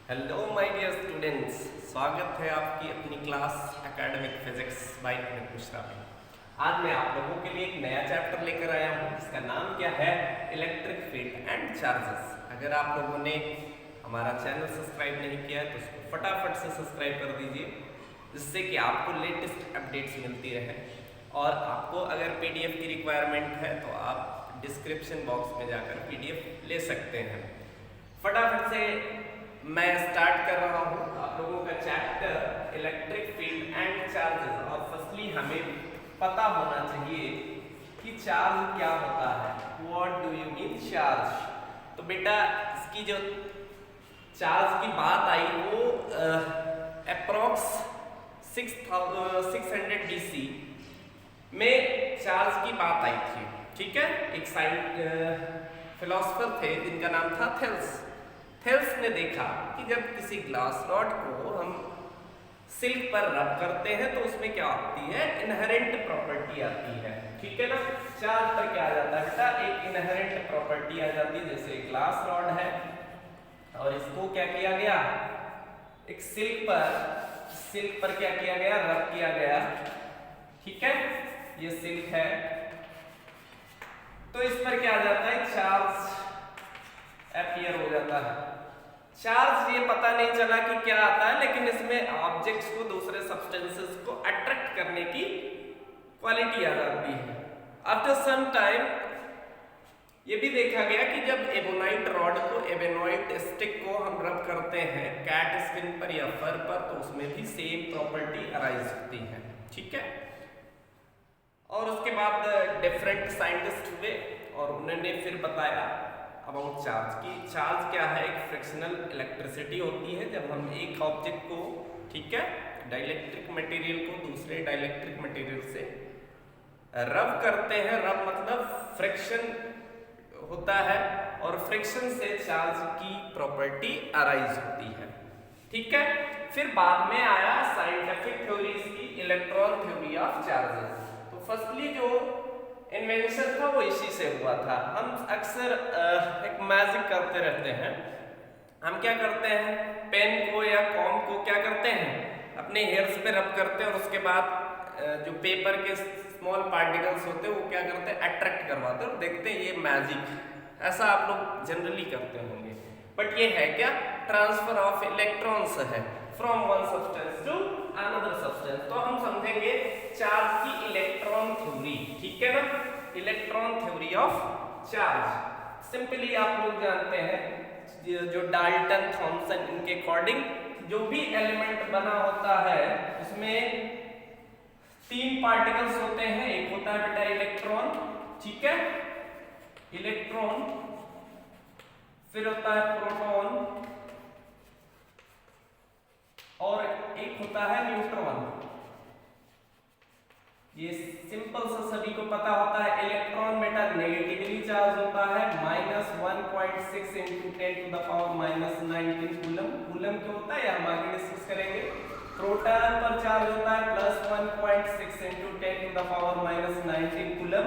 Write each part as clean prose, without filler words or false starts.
Hello my dear students, स्वागत है आपकी अपनी class academic physics bye Amit Mishra में। आज मैं आप लोगों के लिए एक नया चैप्टर लेकर आया हूँ जिसका नाम क्या है, इलेक्ट्रिक फील्ड एंड चार्जेस। अगर आप लोगों ने हमारा चैनल सब्सक्राइब नहीं किया है तो उसको फटाफट से सब्सक्राइब कर दीजिए, जिससे कि आपको लेटेस्ट अपडेट्स मिलती रहे। और आपको अगर पीडीएफ की रिक्वायरमेंट है तो आप डिस्क्रिप्शन बॉक्स में जाकर पीडीएफ ले सकते हैं। फटाफट से मैं स्टार्ट कर रहा हूँ आप लोगों का chapter electric field and charges. और फर्स्टली हमें पता होना चाहिए कि चार्ज क्या होता है। What do you mean charge? तो बेटा इसकी जो चार्ज की बात आई वो अप्रॉक्स 600 BC में चार्ज की बात आई थी। ठीक है, एक फिलोसफर थे जिनका नाम था थेल्स ने देखा कि जब किसी ग्लास रॉड को हम सिल्क पर रब करते हैं तो उसमें क्या आती है, इनहेरेंट प्रॉपर्टी आती है। ठीक है ना, चार्ज पर क्या आ जाता है बेटा, एक इनहेरेंट प्रॉपर्टी आ जाती है। जैसे ग्लास रॉड है और इसको क्या किया गया, एक सिल्क पर क्या किया गया, रब किया गया। ठीक है, ये सिल्क है तो इस पर क्या आ जाता है, चार्ज अपीयर हो जाता है। चार्ज ये पता नहीं चला कि क्या आता है, लेकिन इसमें ऑब्जेक्ट्स को, दूसरे सब्सटेंसेस को अट्रैक्ट करने की क्वालिटी आ जाती है। आफ्टर सम टाइम ये भी देखा गया कि जब एबोनाइट रॉड को, एबोनाइट स्टिक को हम रब करते हैं कैट स्किन पर या फर पर, तो उसमें भी सेम प्रॉपर्टी अराइज होती है। ठीक है, और उसके बाद डिफरेंट साइंटिस्ट हुए और उन्होंने फिर बताया अबाउट चार्ज की चार्ज क्या है। एक फ्रिक्शनल इलेक्ट्रिसिटी होती है जब हम एक ऑब्जेक्ट को, ठीक है, डाइलेक्ट्रिक मटेरियल को दूसरे डाइलेक्ट्रिक मटेरियल से रब करते हैं। रब मतलब फ्रिक्शन होता है और फ्रिक्शन से चार्ज की प्रॉपर्टी अराइज होती है। ठीक है, फिर बाद में आया साइंटिफिक थ्योरीज की, इलेक्ट्रॉन थ्योरी ऑफ चार्जेस। तो फर्स्टली जो इन्वेंशन था वो इसी से हुआ था। हम अक्सर एक मैजिक करते रहते हैं। हम क्या करते हैं, पेन को या कॉम को क्या करते हैं, अपने हेयर्स पे रब करते हैं और उसके बाद जो पेपर के स्मॉल पार्टिकल्स होते हैं वो क्या करते हैं, अट्रैक्ट करवाते हैं और देखते हैं ये मैजिक। ऐसा आप लोग जनरली करते होंगे, बट ये है क्या, ट्रांसफर ऑफ इलेक्ट्रॉन्स है from one substance to another substance. तो हम समझेंगे चार्ज की इलेक्ट्रॉन थ्योरी। ठीक है ना, electron theory of charge. Simply आप लोग जानते हैं जो डाल्टन, थॉमसन, इनके अकॉर्डिंग जो भी एलिमेंट बना होता है उसमें 3 पार्टिकल्स होते हैं। एक होता है बेटा इलेक्ट्रॉन, ठीक है, इलेक्ट्रॉन, फिर होता है प्रोटॉन और एक होता है न्यूट्रॉन। ये सिंपल सा सभी को पता होता है। इलेक्ट्रॉन बेटा नेगेटिवली चार्ज होता है, -1.6 × 10⁻⁻19 कूलम। कूलम क्यों होता है हम आगे डिस्कस करेंगे। प्रोटॉन पर चार्ज होता है +1.6 × 10⁻⁻19 कूलम।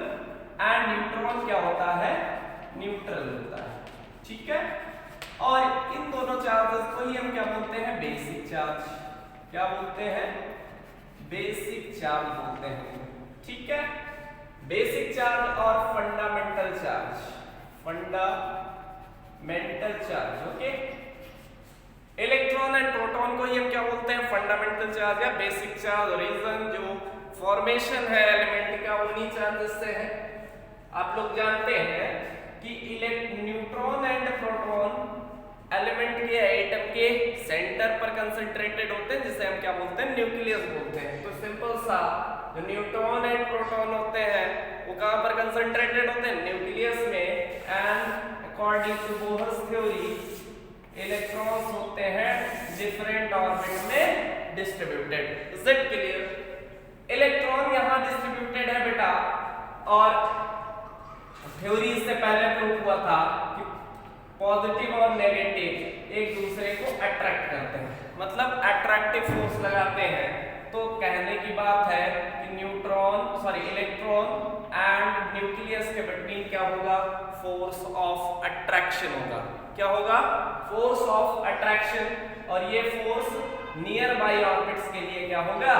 एंड न्यूट्रॉन क्या होता है, न्यूट्रल होता है। ठीक है, और इन दोनों चार्जेस को ही हम क्या बोलते हैं, बेसिक चार्ज। क्या बोलते हैं, बेसिक चार्ज बोलते हैं। ठीक है, बेसिक चार्ज और fundamental charge. Fundamental charge, okay. Electron and proton को ही हम क्या बोलते हैं, फंडामेंटल चार्ज या बेसिक चार्ज। रीजन जो फॉर्मेशन है एलिमेंट का उन्हीं चार्जेस से है। आप लोग जानते हैं कि न्यूट्रॉन एंड प्रोटॉन एलिमेंट के एटम के सेंटर पर कंसंट्रेटेड होते हैं, जिसे हम क्या बोलते हैं, न्यूक्लियस बोलते हैं। तो सिंपल सा जो न्यूट्रॉन एंड प्रोटॉन होते हैं वो कहां पर कंसंट्रेटेड होते हैं, न्यूक्लियस में। And according to Bohr's theory electrons होते हैं डिफरेंट ऑर्बिट में distributed. Is it clear? Electron यहां डिस्ट्रीब्यूटेड है बेटा, और थ्योरी से पहले प्रूव हुआ था कि पॉजिटिव और नेगेटिव एक दूसरे को अट्रैक्ट करते हैं, मतलब अट्रैक्टिव फोर्स लगाते हैं। तो कहने की बात है कि इलेक्ट्रॉन एंड न्यूक्लियस के बिटवीन क्या होगा, फोर्स ऑफ अट्रैक्शन होगा। क्या होगा? Force of attraction. और ये फोर्स नियर बाई ऑर्बिट्स के लिए क्या होगा?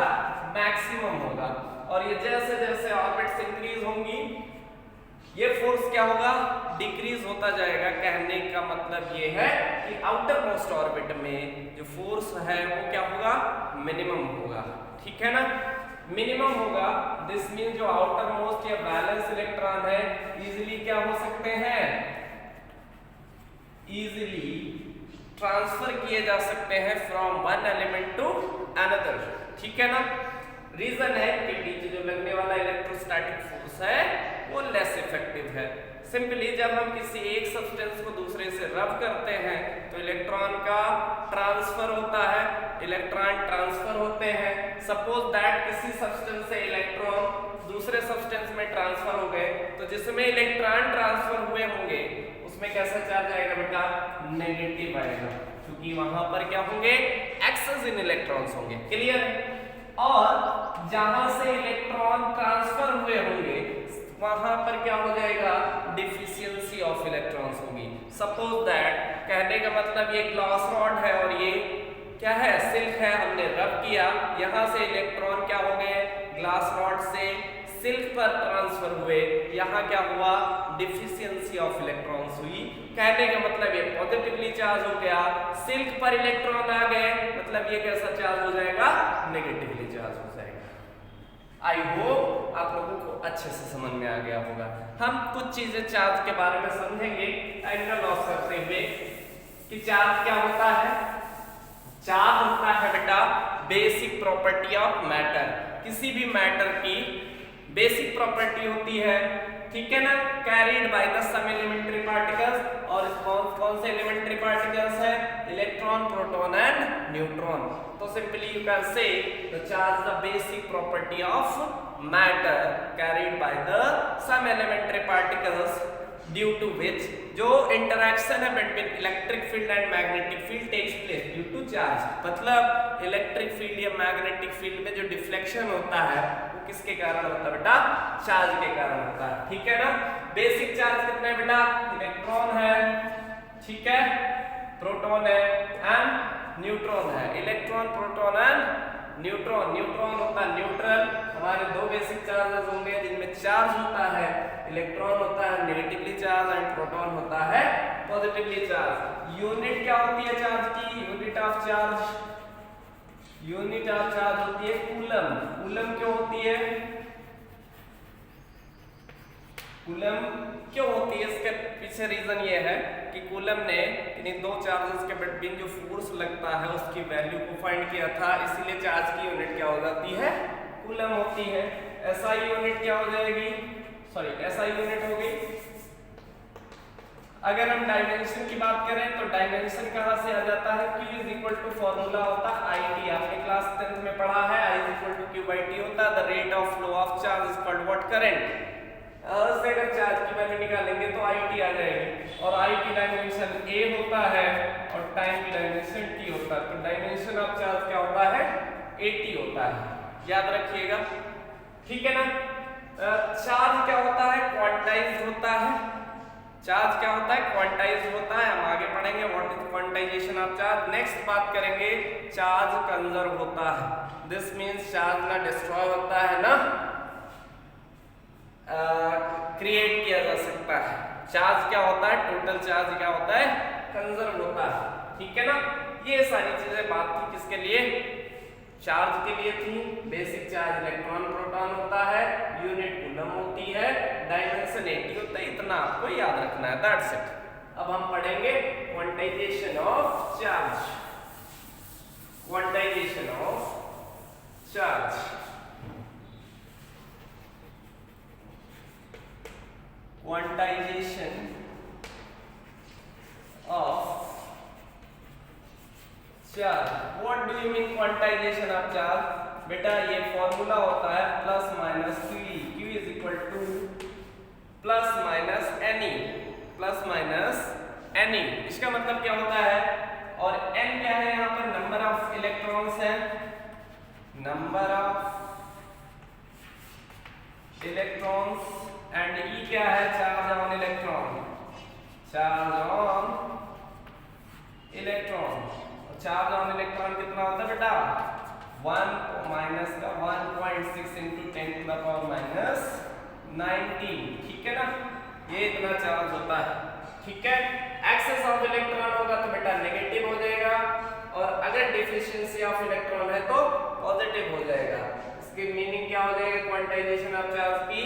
मैक्सिमम होगा। और ये जैसे जैसे ऑर्बिट्स इंक्रीज होंगी ये फोर्स क्या होगा? डिक्रीज होता जाएगा। कहने का मतलब ये है कि आउटर मोस्ट ऑर्बिट में जो फोर्स है वो क्या होगा? मिनिमम होगा। ठीक है ना? मिनिमम होगा। दिस मीन जो आउटर मोस्ट या बैलेंस इलेक्ट्रॉन है इजीली क्या हो सकते हैं? इजीली ट्रांसफर किए जा सकते हैं from one element to another. ठीक है ना? रीजन है कि नीचे जो लगने वाला इलेक्ट्रोस्टैटिक फोर्स है वो लेस इफेक्टिव है। सिंपली जब हम किसी एक सब्सटेंस को दूसरे से रब करते हैं तो इलेक्ट्रॉन का ट्रांसफर होता है, इलेक्ट्रॉन ट्रांसफर होते हैं। सपोज दैट किसी सब्सटेंस से इलेक्ट्रॉन दूसरे सब्सटेंस में ट्रांसफर हो गए तो जिसमें इलेक्ट्रॉन ट्रांसफर हुए होंगे उसमें कैसा चार्ज आएगा बेटा? नेगेटिव आएगा, क्योंकि वहां पर क्या होंगे? एक्सेस इन इलेक्ट्रॉन्स होंगे। क्लियर है? और जहां से इलेक्ट्रॉन ट्रांसफर हुए होंगे वहां पर क्या हो जाएगा? डिफिशियंसी ऑफ इलेक्ट्रॉन्स होगी। सपोज दैट, कहने का मतलब ये ग्लास रॉड है और ये क्या है? सिल्क है। हमने रब किया, यहां से इलेक्ट्रॉन क्या हो गए? ग्लास रॉड से सिल्क पर ट्रांसफर हुए, यहाँ क्या हुआ? डिफिशियंसी ऑफ इलेक्ट्रॉन्स हुई। कहने का मतलब ये पॉजिटिवली चार्ज हो गया, सिल्क पर इलेक्ट्रॉन आ गए, मतलब ये कैसा चार्ज हो जाएगा? नेगेटिवली चार्ज हो जाएगा। आई होप आप लोगों को अच्छे से समझ में आ गया होगा। हम कुछ चीजें चार्ज के बारे में समझेंगे टाइम का लॉस करते हुए कि चार्ज क्या होता है। चार्ज होता है बेटा बेसिक प्रॉपर्टी ऑफ मैटर। किसी भी मैटर की बेसिक प्रॉपर्टी होती है, ठीक है ना? Carried by the some elementary particles. और कौन से एलिमेंट्री पार्टिकल्स है? Electron, proton and neutron. तो simply you can say the charge the basic property of matter carried by the some elementary particles due to which जो interaction है between electric field and magnetic field takes place due to charge. मतलब electric field या magnetic field में जो deflection होता है वो किसके कारण होता है बेटा? चार्ज के कारण होता है। ठीक है ना? बेसिक चार्ज कितने बेटा? इलेक्ट्रॉन है, ठीक है, प्रोटॉन है एंड न्यूट्रॉन है। Electron, proton and neutron. Neutron होता है न्यूट्रल। हमारे दो बेसिक चार्जेस होंगे जिनमें चार्ज होता है, इलेक्ट्रॉन होता है नेगेटिवली चार्ज एंड प्रोटॉन होता है पॉजिटिवली चार्ज। यूनिट क्या होती है चार्ज की? Unit of charge, unit of charge होती है कूलम। कूलम क्यों होती है? कूलम क्यों होती है? इसके पीछे रीजन ये है कि कूलम ने इन दो चार्जेस के बिटवीन जो फोर्स लगता है उसकी वैल्यू को फाइंड किया था, इसीलिए चार्ज की यूनिट क्या हो जाती है? कूलम होती है। SI यूनिट क्या हो जाएगी? सॉरी, SI यूनिट हो गई। अगर हम डायमेंशन की बात करें तो डायमेंशन कहां से आ जाता है? Q is equal to formula होता है IT। आपने क्लास 10th में पढ़ा है I is equal to Q/T होता है। The rate of flow of charge is called what? Current. से अगर चार्ज की वैल्यू निकालेंगे तो IT आ जाएगी और I की डायमेंशन A होता है और टाइम की डायमेंशन T होता है। तो डायमेंशन ऑफ चार्ज क्या होता है? AT होता है। याद रखिएगा, ठीक है ना? चार्ज क्या होता है? क्वांटाइज्ड होता है। चार्ज क्या होता है? क्वांटाइज्ड होता है। हम आगे पढ़ेंगे what is quantization of charge. Next बात करेंगे चार्ज कंजर्व होता है। दिस मींस चार्ज ना डिस्ट्रॉय होता है ना क्रिएट किया जा सकता है। चार्ज क्या होता है? टोटल चार्ज क्या होता है? कंजर्व होता है। ठीक है ना? ये सारी चीजें बात थी किसके लिए? चार्ज के लिए थी। बेसिक चार्ज इलेक्ट्रॉन, प्रोटॉन होता है, यूनिट कूलम होती है, डायमेंशन 80 होता है। इतना आपको याद रखना है, दैट्स इट। अब हम पढ़ेंगे quantization of charge. Quantization of charge. Quantization of charge. What do you mean quantization of charge? बेटा ये फॉर्मूला होता है plus minus QE। Q is equal two plus minus NE, plus minus NE। इसका मतलब क्या होता है? और N क्या है? यहाँ पर नंबर ऑफ इलेक्ट्रॉन्स है, number of electrons, and E क्या है? Charge on electron. Charge on electron. Charge on electron कितना होता है बेटा? 1 माइनस का 1.6 इंटू 10⁻⁻⁹ ठीक है ना, ये इतना चार्ज होता है। ठीक है, एक्सेस ऑफ इलेक्ट्रॉन होगा तो बेटा नेगेटिव हो जाएगा, और अगर डिफिशिएंसी ऑफ इलेक्ट्रॉन है तो पॉजिटिव हो जाएगा। इसकी मीनिंग क्या हो जाएगा क्वांटाइजेशन ऑफ चार्ज की?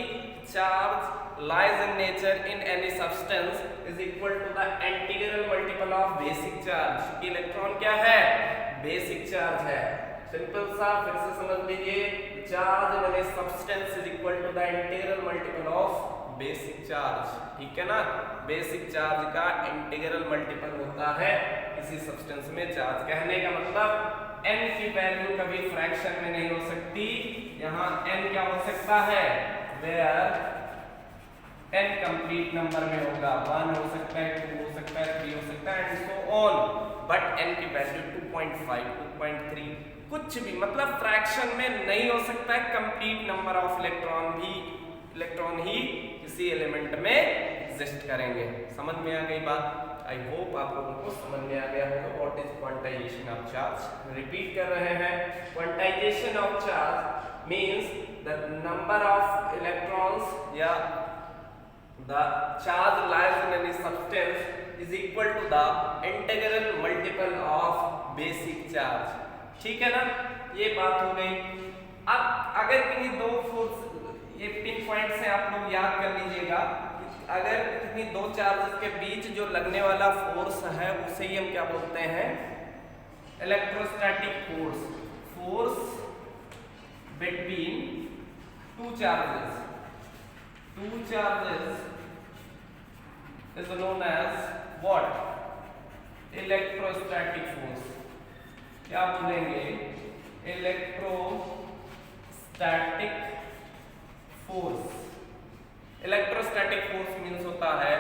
Charge lies in nature in any substance is equal to the integral multiple of basic charge। कि इलेक्ट्रॉन क्या है? बेसिक चार्ज है। सिंपल सा, फिर से समझ लीजिए, charge in any substance is equal to the integral multiple of basic charge. ठीक है ना, बेसिक चार्ज का इंटीग्रल मल्टीपल होता है किसी सब्सटेंस में चार्ज। कहने का मतलब n की वैल्यू कभी फ्रैक्शन में नहीं हो सकती। यहाँ n क्या हो सकता है? वेयर n कंप्लीट नंबर में होगा, 1 हो सकता है, 2 हो सकता है, 3 हो सकता है and so on, but n की वैल्यू 2.5, 2.3 कुछ भी, मतलब फ्रैक्शन में नहीं हो सकता है। कंप्लीट नंबर ऑफ इलेक्ट्रॉन ही किसी एलिमेंट में एग्जिस्ट करेंगे। समझ में आ गई बात? आई होप आप लोगों को समझ में आ गया होगा what is quantization of charge. Repeat कर रहे हैं, quantization of charge means the number of electrons या the charge lies in any substance is equal to the integral multiple of basic charge। ठीक है ना, ये बात हो गई। अब अगर किन्हीं दो फोर्स, ये पिन पॉइंट से आप लोग याद कर लीजिएगा, अगर किन्हीं दो चार्जेस के बीच जो लगने वाला फोर्स है उसे ही हम क्या बोलते हैं? Electrostatic force. Force between two charges is known as what? Electrostatic force. क्या बोलेंगे? Electrostatic force. Electrostatic force means होता है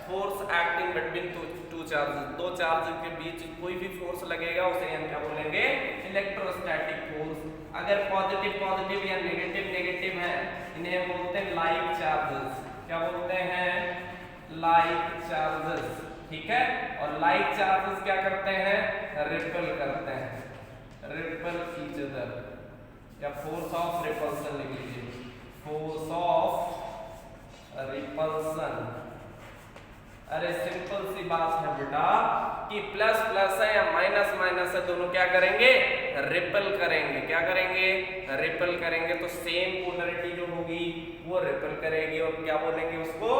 force acting between two charges. दो चार्जेस के बीच कोई भी फोर्स लगेगा उसे हम क्या बोलेंगे? Electrostatic force. अगर पॉजिटिव पॉजिटिव या नेगेटिव नेगेटिव है, इन्हें हम बोलते हैं लाइक चार्जेस। क्या बोलते हैं? Like charges. ठीक है, और लाइक चार्जेस क्या करते हैं? रिपल करते हैं, रिपल ईच अदर, या फोर्स ऑफ रिपल्सन लिख लीजिए, फोर्स ऑफ रिपल्सन। अरे सिंपल सी बात है बेटा कि प्लस प्लस है या माइनस माइनस है, दोनों क्या करेंगे? रिपल करेंगे। क्या करेंगे? रिपल करेंगे। तो सेम पोलरिटी जो होगी वो रिपल करेगी, और क्या बोलेंगे उसको?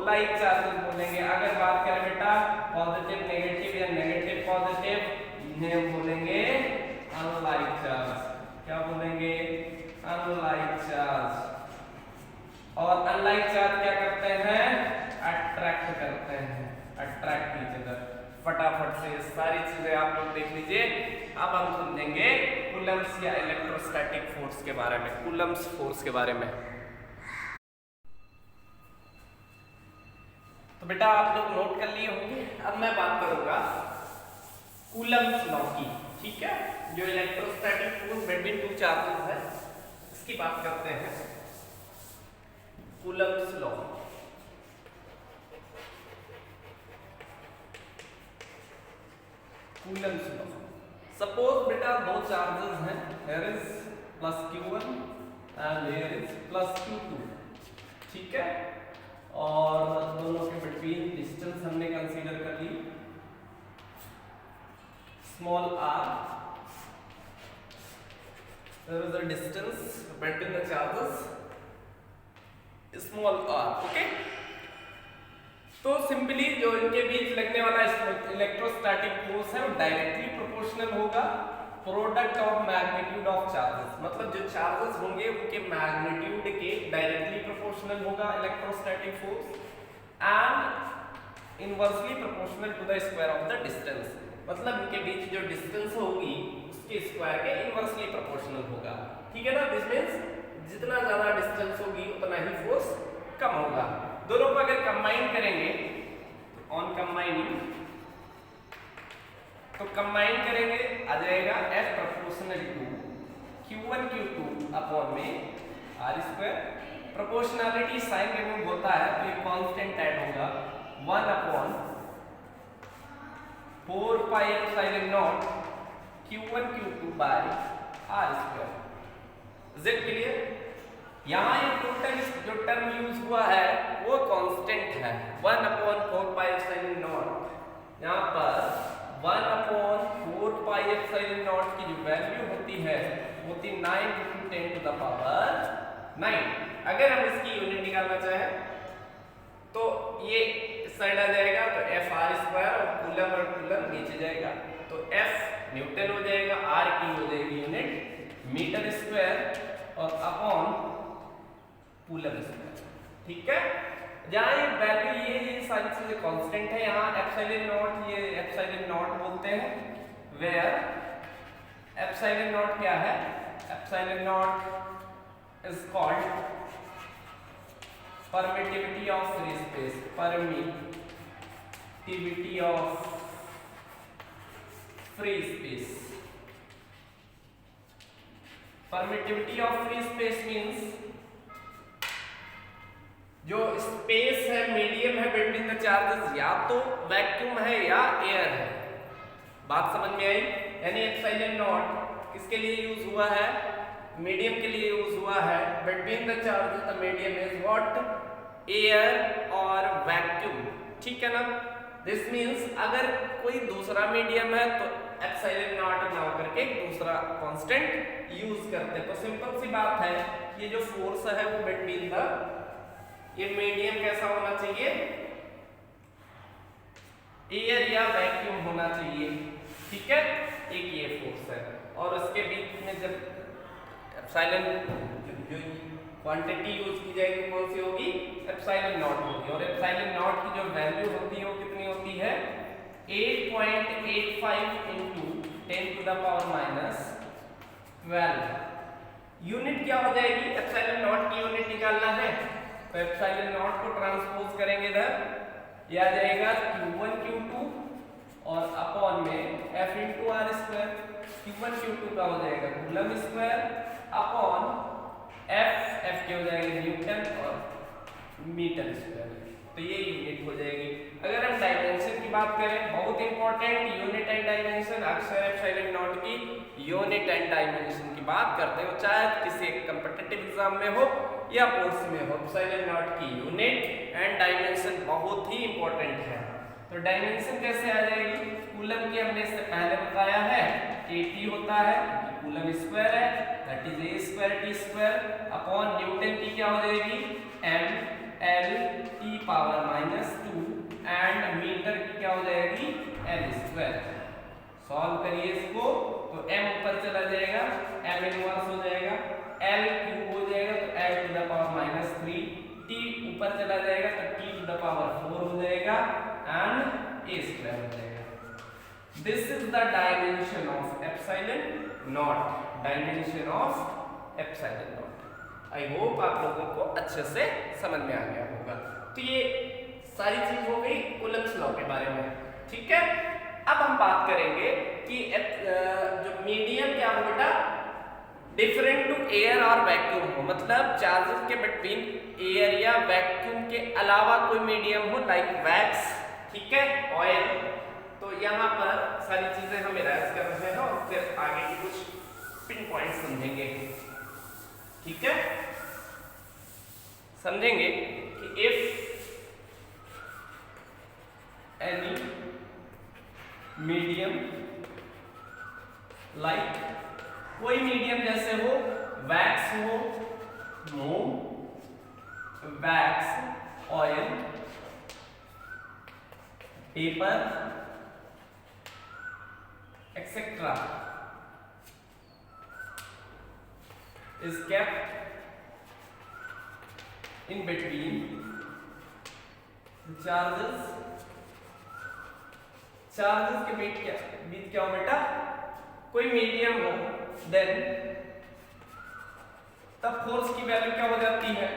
लाइक चार्जेस बोलेंगे। अगर बात करें बेटा पॉजिटिव नेगेटिव या नेगेटिव पॉजिटिव, इन्हें हम बोलेंगे अनलाइक चार्ज। क्या बोलेंगे? Unlike charge. और अनलाइक चार्ज क्या करते हैं? अट्रैक्ट करते हैं, अट्रैक्ट ईच अदर। फटाफट से ये सारी चीजें आप लोग देख लीजिए। अब हम समझेंगे कूलम्ब्स या इलेक्ट्रोस्टैटिक फोर्स के बारे में, कूलम्ब्स फोर्स के बारे में। तो बेटा आप लोग नोट कर लिए होंगे। अब मैं बात करूंगा कूलम्ब्स लॉ की। ठीक है, जो electrostatic force between two charges है इसकी बात करते हैं। Coulomb's law. Coulomb's law. Suppose बेटा दो चार्जेस हैं, here is plus Q1 and here is plus Q2। ठीक है, और दोनों के बिटवीन डिस्टेंस हमने कंसीडर कर ली small r। there is a distance between the charges small r। Okay, तो सिंपली जो इनके बीच लगने वाला इलेक्ट्रोस्टैटिक फोर्स है वो डायरेक्टली प्रोपोर्शनल होगा product of magnitude of charges. मतलब जो चार्जेस होंगे उनके मैग्नीट्यूड के डायरेक्टली प्रोपोर्शनल होगा electrostatic force, and inversely proportional to the square of the distance. मतलब इनके बीच जो डिस्टेंस होगी उसके स्क्वायर के इनवर्सली प्रोपोर्शनल होगा। ठीक है ना, दिस मींस जितना ज्यादा डिस्टेंस होगी उतना ही फोर्स कम होगा। दोनों को अगर कंबाइन करेंगे ऑन कंबाइनिंग, तो कंबाइन करेंगे आ जाएगा F proportional to Q1 Q2 upon में R square. Proportionality sign remove होता है तो ये कांस्टेंट ऐड होगा 1 upon 4 pi epsilon naught Q1 Q2 by R square. Is it clear? यहाँ ये टोटल जो टर्म यूज हुआ है वो कांस्टेंट है 1/4 पाई एप्सिलॉन नॉट। यहाँ पर 1/4 पाई एप्सिलॉन नॉट की जो वैल्यू होती है होती 9 × 10⁹ अगर हम इसकी यूनिट निकालना चाहें तो ये इस साइड आ जाएगा तो Fr² और कूलम नीचे जाएगा तो F न्यूटन हो जाएगा, R की हो जाएगी यूनिट मीटर स्क्वायर और अपॉन कूलम स्क्वायर। ठीक है, जहाँ ये वैल्यू ये सारी चीजें कांस्टेंट है, यहाँ एप्सिलॉन नॉट ये एप्सिलॉन नॉट बोलते हैं वेयर एप्सिलॉन नॉट क्या है? Epsilon not is called permittivity of free space, permittivity of free space, permittivity of free space means जो स्पेस है मीडियम है बिटवीन द चार्जेस या तो वैक्यूम है या एयर है। बात समझ में आई? यानी एप्सिलॉन नॉट किसके लिए यूज हुआ है? मीडियम के लिए यूज हुआ है। Between the charges the medium is what? Air और वैक्यूम। ठीक है ना? दिस मींस अगर कोई दूसरा मीडियम है तो एप्सिलॉन नॉट ना करके दूसरा कांस्टेंट यूज करते हैं। तो सिंपल सी बात है, ये जो फोर्स है वो बिटवीन द ये मीडियम कैसा होना चाहिए? एयर या वैक्यूम होना चाहिए। ठीक है, एक ये फोर्स है और उसके बीच में जब एप्सिलॉन जो क्वांटिटी यूज की जाएगी कौन सी होगी? एप्सिलॉन नॉट होगी और एप्सिलॉन नॉट की जो वैल्यू होती है वो कितनी होती है? 8.85 × 10⁻⁻12। यूनिट क्या हो जाएगी? एप्सिलॉन नॉट की यूनिट निकालना है तो एप्सिलॉन नॉट को ट्रांसपोज करेंगे इधर, ये आ जाएगा Q1 Q2 और अपॉन में F × R²। Q1 Q2 का हो जाएगा कूलम स्क्वायर अपॉन F के हो जाएगा न्यूटन और मीटर स्क्वायर। तो ये यूनिट हो जाएगी। अगर हम डायमेंशन की बात करें, बहुत इंपॉर्टेंट, यूनिट एंड डायमेंशन, अक्सर एप्सिलॉन नॉट की यूनिट एंड डायमेंशन की बात करते हो चाहे किसी कॉम्पिटिटिव एग्जाम में हो या बोर्ड्स में हो। एप्सिलॉन नॉट की यूनिट एंड डायमेंशन बहुत ही इंपॉर्टेंट है। तो डायमेंशन कैसे आ जाएगी? कूलम की हमने इससे पहले बताया है AT होता है क्योंकि कूलम स्क्वायर है, that is A²T² upon Newton की क्या हो जाएगी? mL⁻², एंड मीटर की क्या हो जाएगी? L²। सॉल्व करिए इसको तो m ऊपर चला जाएगा, m इनवर्स हो जाएगा, L क्यूब हो जाएगा तो L⁻³ t ऊपर चला जाएगा तो t⁴ हो जाएगा एंड A² हो जाएगा। This is the dimension of epsilon naught, dimension of epsilon naught. I hope आप लोगों को अच्छे से समझ में आ गया होगा। तो ये सारी चीज हो गई कूलम्स लॉ के बारे में। ठीक है, अब हम बात करेंगे कि जो मीडियम क्या हो बेटा? डिफरेंट टू एयर और वैक्यूम हो, मतलब चार्जेस के बिटवीन एयर या वैक्यूम के अलावा कोई मीडियम हो, लाइक वैक्स, ठीक है, ऑयल। तो यहाँ पर सारी चीजें हम इरेज कर रहे हैं और फिर आगे की कुछ पिन पॉइंट समझेंगे। ठीक है, समझेंगे कि इफ एनी मीडियम लाइक कोई मीडियम जैसे हो वैक्स हो, मोम, wax, oil, paper etc. is kept in between the charges के बीच क्या हो बेटा? कोई मीडियम हो, देन तब फोर्स की वैल्यू क्या हो जाती है?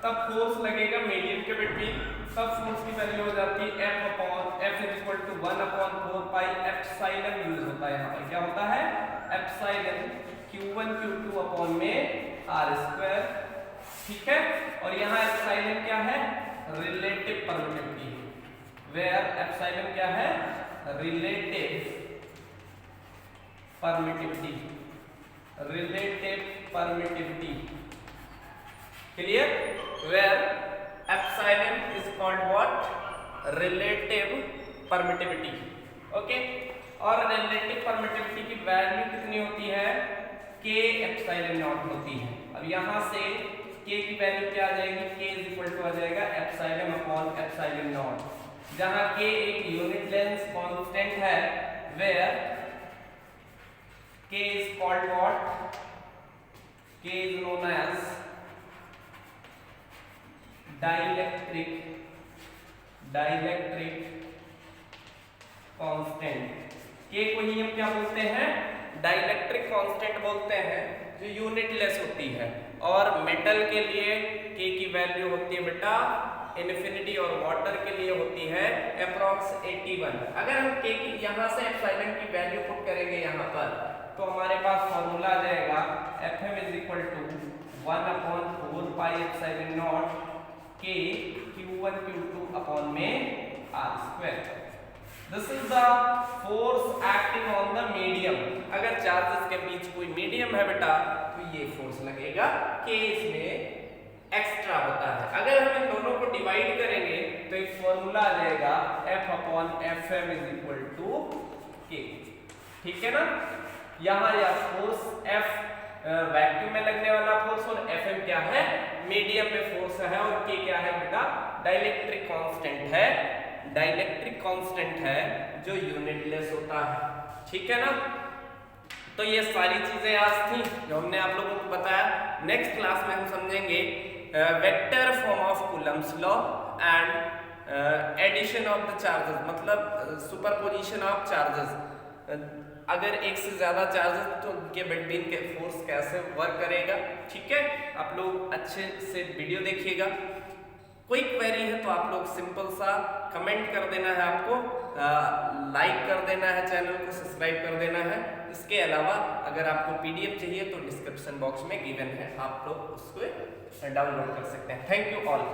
तब फोर्स लगेगा मीडियम के बिटवीन, तब फोर्स की वैल्यू हो जाती है F = 1/4 पाई एप्सिलॉन यूज होता है। यहाँ पर क्या होता है? एप्सिलॉन Q1 Q2 अपॉन में R²। ठीक है, और यहाँ एप्सिलॉन क्या है? रिलेटिव परमिटिविटी, वेयर एप्सिलॉन क्या है? relative permittivity, relative permittivity, clear, where epsilon is called what, relative permittivity, okay. और रिलेटिव परमिटिविटी की वैल्यू कितनी होती है, k एप्सिलॉन नॉट होती है। अब यहाँ से k की वैल्यू क्या आ जाएगी, k इज इक्वल टू आ जाएगा एप्सिलॉन अपॉन एप्सिलॉन नॉट, जहाँ k एक यूनिट लेंथ कांस्टेंट है, where k is called what, k is known as dielectric constant. k को ही हम क्या बोलते हैं, डाइलेक्ट्रिक कांस्टेंट बोलते हैं, जो यूनिटलेस होती है। और मेटल के लिए k की वैल्यू होती है बेटा इन्फिनिटी, और वाटर के लिए होती है अप्रॉक्स 81। अगर हम k की यहाँ से एप्सिलॉन की वैल्यू पुट करेंगे यहाँ पर, तो हमारे पास फॉर्मूला आ जाएगा Fm is equal to 1/4 pi epsilon naught k q1 q2 upon में r²। This is the force acting on the medium। अगर चार्जेस के बीच कोई मीडियम है बेटा, तो ये फोर्स लगेगा, k इसमें एक्स्ट्रा होता है। अगर हम इन दोनों को डिवाइड करेंगे तो एक फॉर्मूला आ जाएगा F/Fm is equal to k, ठीक है ना। यहाँ यह फोर्स F वैक्यूम में लगने वाला फोर्स, और Fm क्या है, मीडियम में फोर्स है, और k क्या है बेटा, डाइलेक्ट्रिक कांस्टेंट है, डाइलेक्ट्रिक कांस्टेंट है जो यूनिटलेस होता है, ठीक है ना। तो ये सारी चीजें आज थी जो हमने आप लोगों को बताया। नेक्स्ट क्लास में हम समझेंगे vector form of Coulomb's law and addition of the charges, मतलब सुपरपोजिशन ऑफ चार्जेस। अगर एक से ज्यादा चार्जेस तो उनके बिटवीन के फोर्स कैसे वर्क करेगा, ठीक है। आप लोग अच्छे से वीडियो देखिएगा। कोई क्वेरी है तो आप लोग सिंपल सा कमेंट कर देना है, आपको लाइक कर देना है, चैनल को सब्सक्राइब कर देना है। इसके अलावा अगर आपको पीडीएफ चाहिए तो डिस्क्रिप्शन बॉक्स में गिवन है, आप लोग उसको डाउनलोड कर सकते हैं। Thank you all.